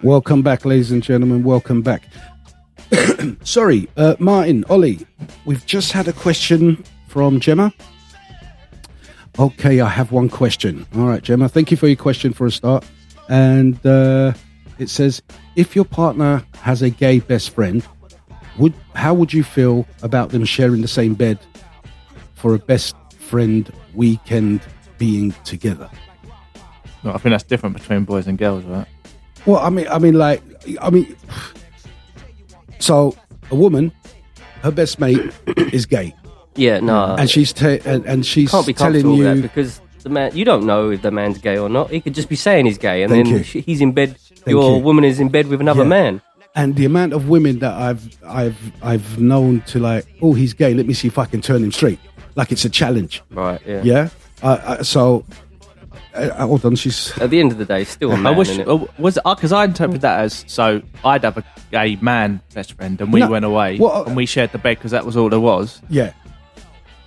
Welcome back, ladies and gentlemen. Welcome back. Sorry, Martin, Ollie, we've just had a question from Gemma. Okay, I have one question. All right, Gemma, thank you for your question for a start. And it says, if your partner has a gay best friend, how would you feel about them sharing the same bed for a best friend weekend being together? No, I think that's different between boys and girls, right? Well, I mean, so a woman, her best mate is gay. Yeah, no. And she's can't be telling comfortable you with that because the man, you don't know if the man's gay or not. He could just be saying he's gay, and then he's in bed. Your woman is in bed with another man. And the amount of women that I've known to like, oh, he's gay. Let me see if I can turn him straight. Like it's a challenge. Right. Yeah. Yeah. So. Hold on, she's at the end of the day still a man. Because I interpret that as, so I'd have a gay man best friend and we went away and we shared the bed because that was all there was. Yeah.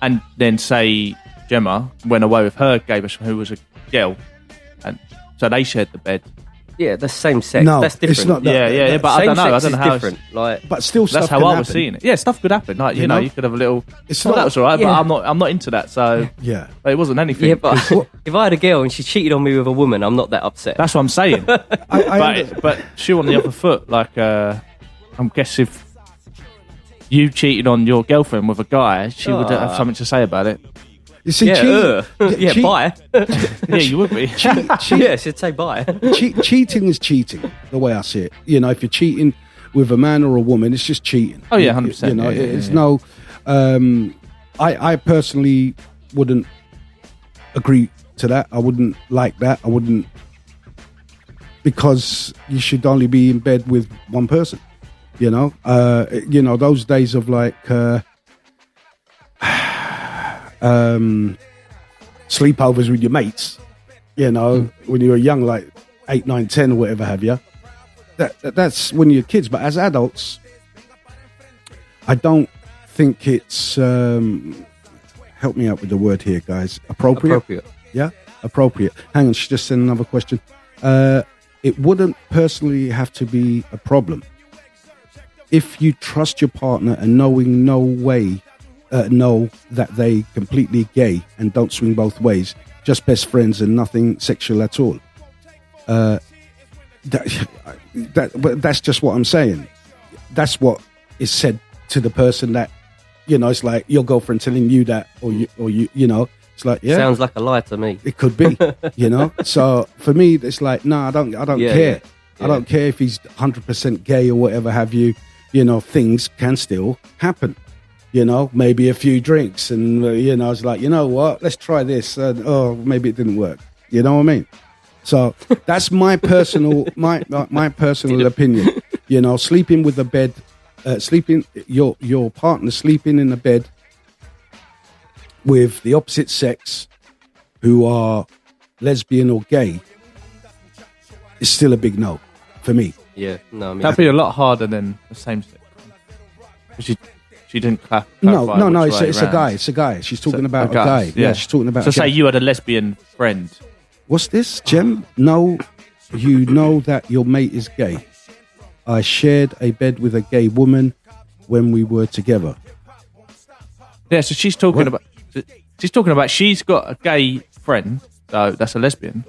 And then say Gemma went away with her gay best friend who was a girl, and so they shared the bed. Yeah, the same sex. No, that's different. It's not that, yeah, but I don't know how different. Like, but still, that's how I was seeing it. Yeah, stuff could happen. Like you know, you could have a little. It's not that was alright, but I'm not into that. So yeah, but it wasn't anything. Yeah, but if I had a girl and she cheated on me with a woman, I'm not that upset. That's what I'm saying. But shoe on the other foot. Like I'm guessing if you cheated on your girlfriend with a guy, she would have something to say about it. You see, bye. Yeah, you would be. Yeah, she'd say bye. Cheating is cheating, the way I see it. You know, if you're cheating with a man or a woman, it's just cheating. Oh yeah, 100%. You know, it's no. I personally wouldn't agree to that. I wouldn't like that. I wouldn't, because you should only be in bed with one person. You know, those days of like. Sleepovers with your mates, you know, when you were young, like 8, 9, 10 or whatever have you. That's when you're kids. But as adults, I don't think it's help me out with the word here, guys. Appropriate. Yeah, appropriate. Hang on, she just sent another question. It wouldn't personally have to be a problem if you trust your partner and knowing know that they completely gay and don't swing both ways, just best friends and nothing sexual at all. But that's just what I'm saying. That's what is said to the person that, you know, it's like your girlfriend telling you that, or you know, it's like, yeah, sounds like a lie to me. It could be, you know. So for me, it's like, no, I don't care. Yeah. I don't care if he's 100% gay or whatever have you. You know, things can still happen. You know, maybe a few drinks, and you know, it's like, you know what? Let's try this. Maybe it didn't work. You know what I mean? So that's my personal my personal opinion. You know, sleeping with a bed, your partner sleeping in a bed with the opposite sex, who are lesbian or gay, is still a big no for me. Yeah, no, I mean, that'd be a lot harder than the same sex. She didn't clarify. No. It's a guy. It's a guy. She's talking about a guy. Yeah, she's talking about. So say you had a lesbian friend. What's this, Jem? No, you know that your mate is gay. I shared a bed with a gay woman when we were together. Yeah, so she's talking about. She's got a gay friend, so that's a lesbian,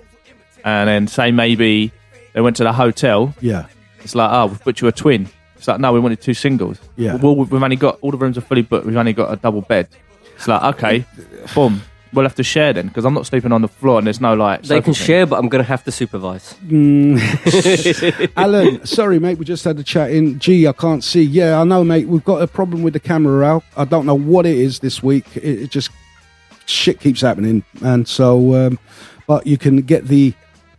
and then say maybe they went to the hotel. Yeah, it's like, we've put you a twin. It's like, no, we wanted 2 singles. Yeah. Well, we've only got, all the rooms are fully booked. We've only got a double bed. It's like, okay, boom. We'll have to share then, because I'm not sleeping on the floor and there's no like. They can share, but I'm going to have to supervise. Alan, sorry, mate. We just had a chat in. Gee, I can't see. Yeah, I know, mate. We've got a problem with the camera out. I don't know what it is this week. It just, shit keeps happening. And so, but you can get the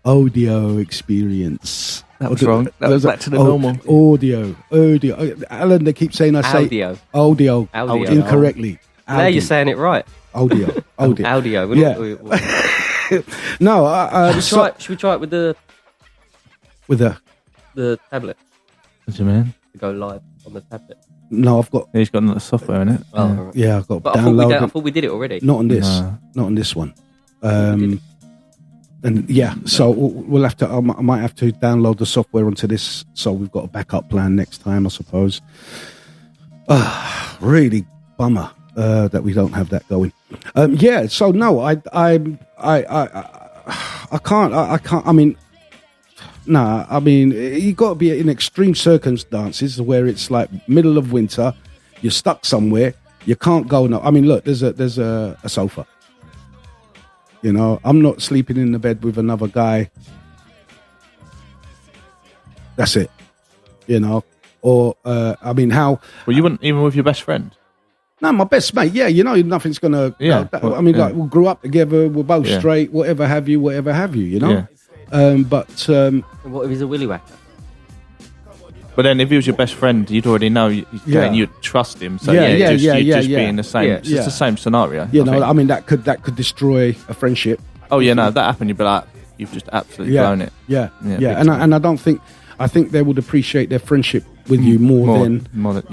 audio experience. That was wrong. That was back to the normal. Audio. Alan, they keep saying I say audio incorrectly. Now you're saying it right. Audio. Yeah. No. Should we try it with the tablet? What do you mean? To go live on the tablet. No, I've got. He's got another software in it. Oh, yeah, I've got. But I thought we did it already. Not on this. Not on this one. And so we'll have to. I might have to download the software onto this, so we've got a backup plan next time, I suppose. Really bummer that we don't have that going. So no, I can't. I mean, nah. I mean, you got to be in extreme circumstances where it's like middle of winter, you're stuck somewhere, you can't go. No, I mean, look, there's a sofa. You know, I'm not sleeping in the bed with another guy. That's it. You know, or I mean, how? Well, you wouldn't even with your best friend. No, my best mate. Yeah, you know, nothing's gonna. Yeah. Like we grew up together. We're both straight. Whatever have you. You know. Yeah. But what if he's a willy whacker? But then, if he was your best friend, you'd already know and you'd trust him. So you'd just be in the same. It's just the same scenario. You know, I mean, that could destroy a friendship. Oh yeah, no, if that happened, you'd be like, you've just absolutely blown it. Yeah. And I don't think. I think they would appreciate their friendship with you more than.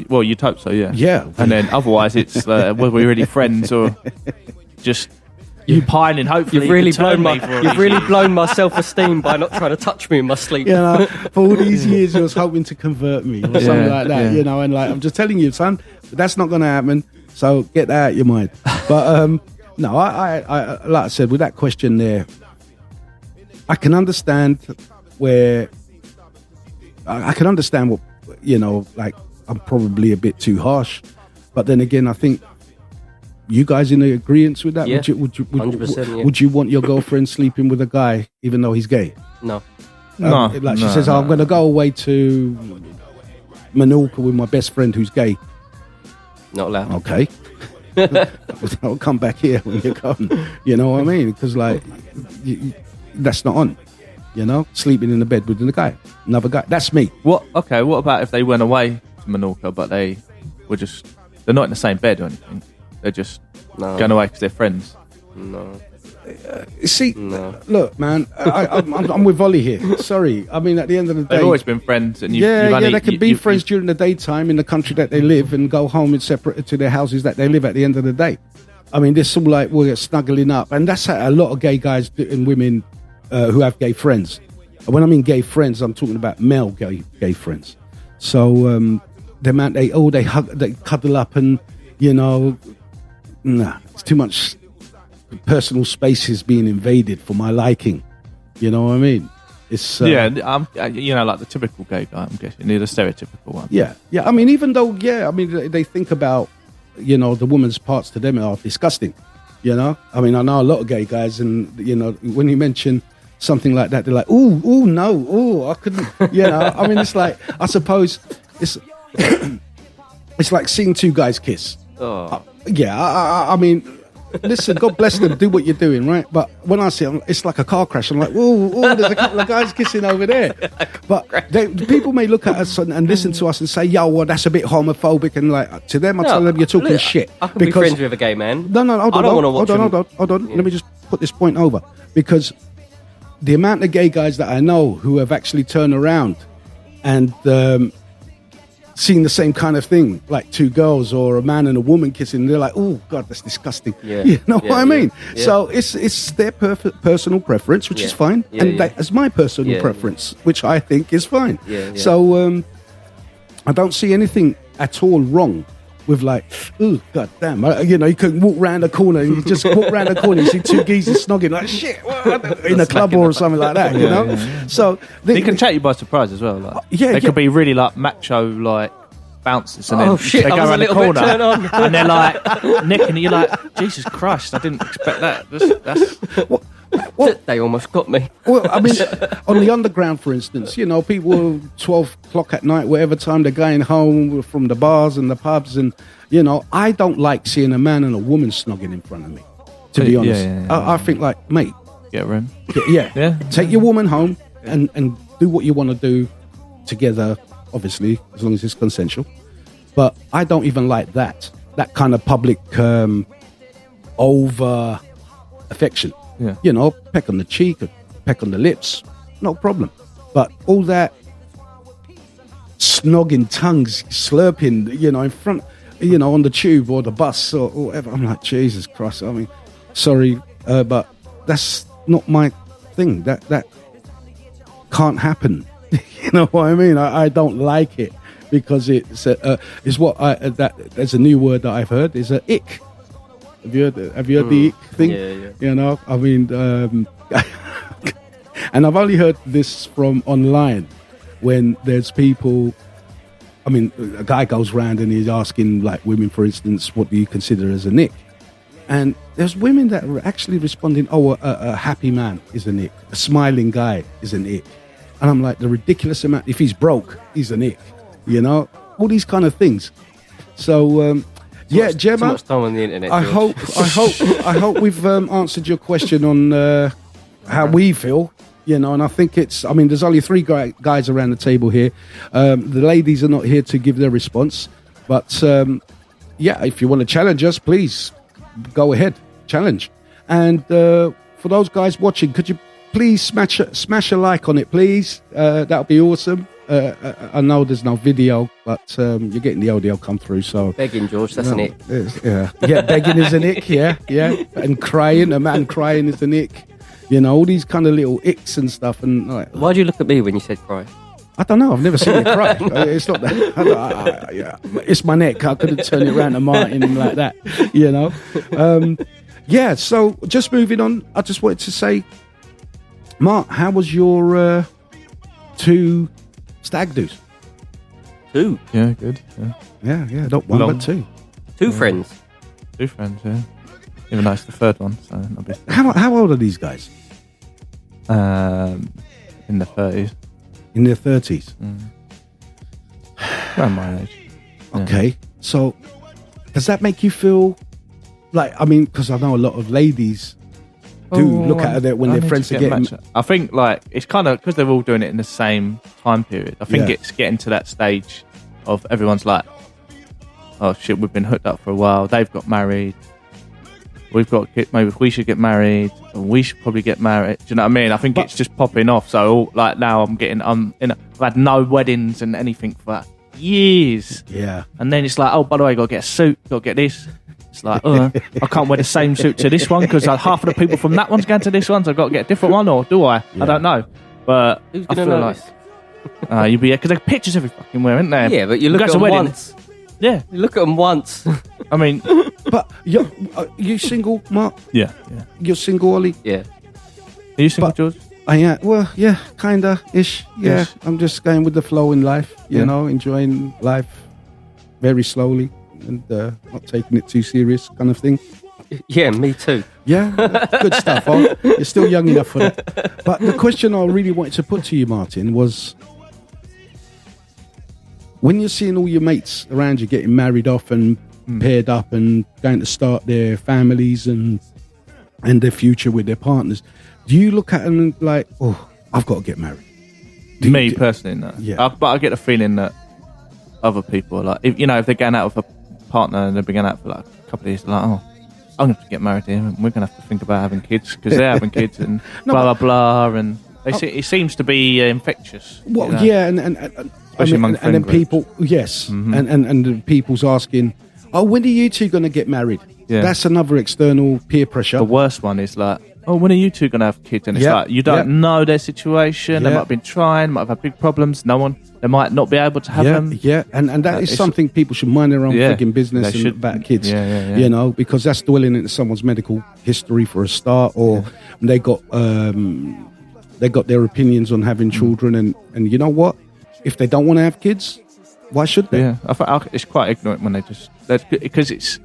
Well, you'd hope so, yeah. Yeah. And then otherwise, it's whether we're really friends or just you pining. Hopefully, you've really blown my self-esteem by not trying to touch me in my sleep. You know, for all these years, you was hoping to convert me or something like that. You know, and like I'm just telling you, son, that's not going to happen. So get that out of your mind. But no, I like I said, with that question there, I can understand where. I can understand what, you know, like I'm probably a bit too harsh, but then again, I think you guys in agreement with that? Yeah, would you 100%, would you want your girlfriend sleeping with a guy even though he's gay? No. Like she says, I'm going to go away to Menorca with my best friend who's gay. Not allowed. Okay. I'll come back here when you come. You know what I mean? Because like, that's not on. You know, sleeping in the bed with another guy. That's me. What? Okay. What about if they went away to Menorca, but they're not in the same bed or anything? They're just going away because they're friends. No. Look, man, I'm with Volley here. Sorry, I mean, at the end of the day, they've always been friends, and they can be friends during the daytime in the country that they live, and go home and separate to their houses that they live. At the end of the day, I mean, this all like we're snuggling up, and that's how a lot of gay guys and women. Who have gay friends. When I mean gay friends, I'm talking about male gay friends. So the amount they hug, they cuddle up, and you know, it's too much personal space is being invaded for my liking. You know what I mean? It's you know, like the typical gay guy. I'm guessing the stereotypical one. Yeah. I mean, even though, I mean, they think about, you know, the woman's parts to them are disgusting. You know, I mean, I know a lot of gay guys, and you know, when you mention something like that, they're like, no, I couldn't, you know. I mean, it's like, I suppose it's it's like seeing two guys kiss. I mean, listen, God bless them, do what you're doing, right? But when I see them, it's like a car crash. I'm like, there's a couple of guys kissing over there. But people may look at us and listen to us and say, well, that's a bit homophobic. And like, to them, I tell them, you're talking shit. I could be friends with a gay man. No, hold on. Let me just put this point over. Because the amount of gay guys that I know who have actually turned around and seen the same kind of thing, like two girls or a man and a woman kissing, they're like, oh God, that's disgusting. You know what I mean? Yeah. So it's their personal preference, which is fine, and that is my personal preference, which I think is fine. So I don't see anything at all wrong with like, oh God damn, you know, you can walk round the corner and you just walk round the corner, you see two geezers snogging like shit in a club or something like that, you know. So they can take you by surprise as well. Like, they could be really like macho, like bouncers, and then they go around the corner and they're like nicking. You're like, Jesus Christ, I didn't expect that. That's what? They almost got me. Well, I mean, on the underground, for instance, you know, people 12 o'clock at night, whatever time they're going home from the bars and the pubs, and you know, I don't like seeing a man and a woman snogging in front of me. To be honest, I think like, mate, get room. Take your woman home and do what you want to do together. Obviously, as long as it's consensual. But I don't even like that kind of public over affection. Yeah. You know, peck on the cheek, peck on the lips, no problem. But all that snogging tongues, slurping, you know, in front, you know, on the tube or the bus or whatever, I'm like, Jesus Christ. I mean, sorry, but that's not my thing that can't happen. You know what I mean? I don't like it because it's what there's a new word that I've heard is a ick. Have you heard the ick thing? Yeah. You know, I mean, and I've only heard this from online when there's people. I mean, a guy goes round and he's asking, like, women, for instance, what do you consider as an ick? And there's women that are actually responding, a happy man is an ick. A smiling guy is an ick. And I'm like, the ridiculous amount, if he's broke, he's an ick. You know? All these kind of things. So, Gemma, too much time on the internet, I hope we've answered your question on how we feel. You know, and I think there's only 3 guys around the table here. The ladies are not here to give their response. But, if you want to challenge us, please go ahead, challenge. And for those guys watching, could you please smash a like on it, please? That would be awesome. I know there's no video, but you're getting the audio come through. So begging, George, that's an ick. Yeah, begging is an ick, yeah. And crying, a man crying is an ick. You know, all these kind of little icks and stuff. And like, why'd you look at me when you said cry? I don't know. I've never seen you cry. It's not that. It's my neck. I couldn't turn it around to Martin like that. You know. So just moving on. I just wanted to say, Mark, how was your 2 stag do's? 2. Yeah, good. Yeah. Not 1, but 2. 2 friends. 2 friends. Yeah. Even though it's the 3rd one, so not big. How old are these guys? In their 30s. In their 30s? Around my age. Okay. Yeah. So, does that make you feel like, because I know a lot of ladies do look at it when their friends are getting... I think, like, it's kind of, because they're all doing it in the same time period, I think it's getting to that stage of everyone's like, oh shit, we've been hooked up for a while, they've got married, we've got maybe we should get married, or we should probably get married. Do you know what I mean? I think it's just popping off. So like now I've had no weddings and anything for years. Yeah. And then it's like, oh, by the way, got to get a suit, got to get this. It's like, I can't wear the same suit to this one because half of the people from that one's going to this one, so I've got to get a different one, or do I? Yeah. I don't know. But who's I feel like you'd be, because there's pictures every fucking where, isn't there? Yeah, but you look at them once. Yeah, you look at them once. I mean, but you single, Mark? Yeah. You're single, Ollie? Yeah. Are you single, George? I am. Well, yeah, kinda ish. Yeah, ish. I'm just going with the flow in life. You know, enjoying life very slowly and not taking it too serious, kind of thing. Yeah, me too. Yeah, good stuff. You're still young enough for that. But the question I really wanted to put to you, Martin, was, when you're seeing all your mates around you getting married off and paired up and going to start their families and their future with their partners, do you look at them like, oh, I've got to get married? Me personally, no. Yeah. But I get the feeling that other people are like, if they're going out with a partner and they've been going out for like a couple of years, they're like, oh, I'm going to have to get married to him and we're going to have to think about having kids because they're having kids and blah, blah, blah. And it seems to be infectious. Well, yeah, and then people, yes, and the people's asking, oh, when are you two going to get married? Yeah. That's another external peer pressure. The worst one is like, oh, when are you two going to have kids? And it's like, you don't know their situation. They might have been trying, might have had big problems. They might not be able to have them. Yeah, and that is something people should mind their own freaking business about kids. You know, because that's dwelling into someone's medical history for a start, or they got their opinions on having children, and you know what? If they don't want to have kids, why should they? Yeah, I think it's quite ignorant when they just, because it's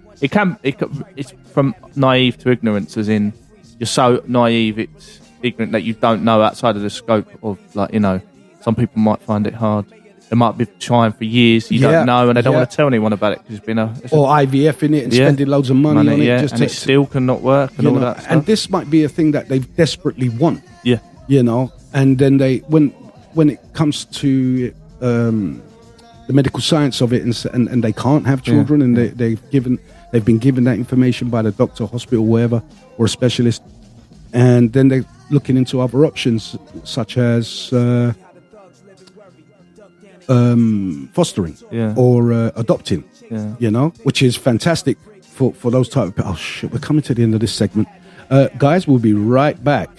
from naive to ignorance, as in you're so naive, it's ignorant that you don't know outside of the scope of, like, some people might find it hard. They might be trying for years, you don't know, and they don't want to tell anyone about it because it's been or IVF in it and spending loads of money on it. Just and it still cannot work and all that stuff. And this might be a thing that they desperately want. Yeah. And then when it comes to the medical science of it and they can't have children and they've been given that information by the doctor, hospital, wherever, or a specialist, and then they're looking into other options such as fostering or adopting, which is fantastic for those type of people. Oh shit, we're coming to the end of this segment. Guys, we'll be right back.